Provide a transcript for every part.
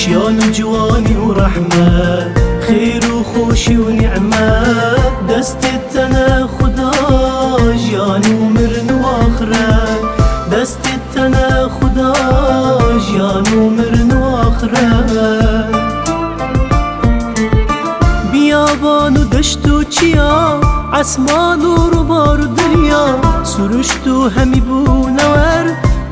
شيان وجواني ورحمة خير وخوشي ونعمة دست التنا خدا جيان ومرن واخرة دست التنا خدا جيان ومرن واخرة بیابان و دشت و چیا عسمان و ربار و دریا سرشت و همی بونور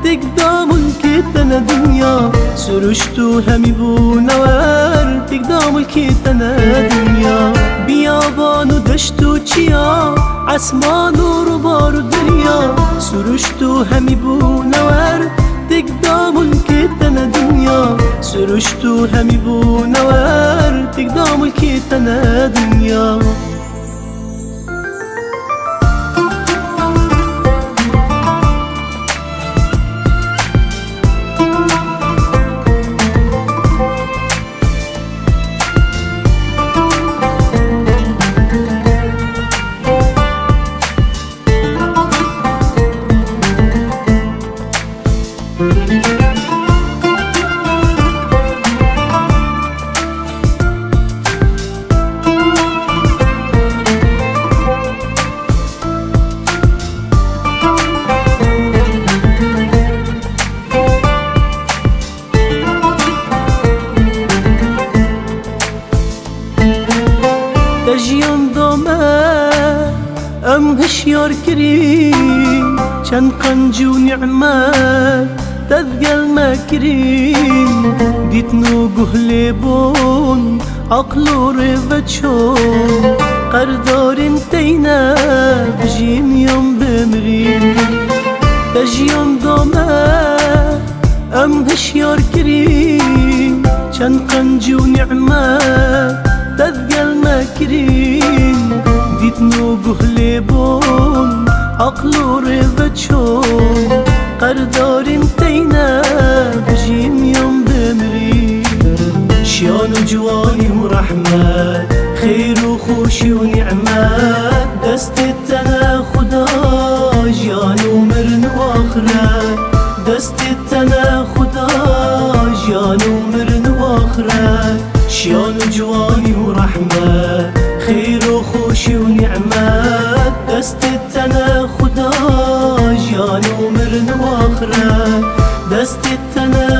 تقدام الكتنا دنيا سرشت همي بونور تقدام الكتنا دنيا بيابان ودشت وچيا عسمان وربار الدنيا سرشت همي بونور تقدام الكتنا دنيا سرشت همي بونور تقدام الكتنا دنيا دجیان دامه ام هشیار کرین چند قنج و نعمت تذگل مکرین دیتنو گهل بون عقل و روچون قردارین تینه بجین یم بمرین دجیان دامه ام هشیار کرین چند قنج و نعمت تذقل مكرين ديتنو قهلي بون عقل ورفتشون قردار انتينا بجين يوم بمرين شيان وجواني ورحمة خير وخوشي ونعمة دست التنا خدا جيان ومرن واخرة دست التنا خدا جيان ومرن واخرة شيان وجواني ورحمة خير وخوشي ونعمة دست التنا خدا جيان ومرن واخرة دست التنا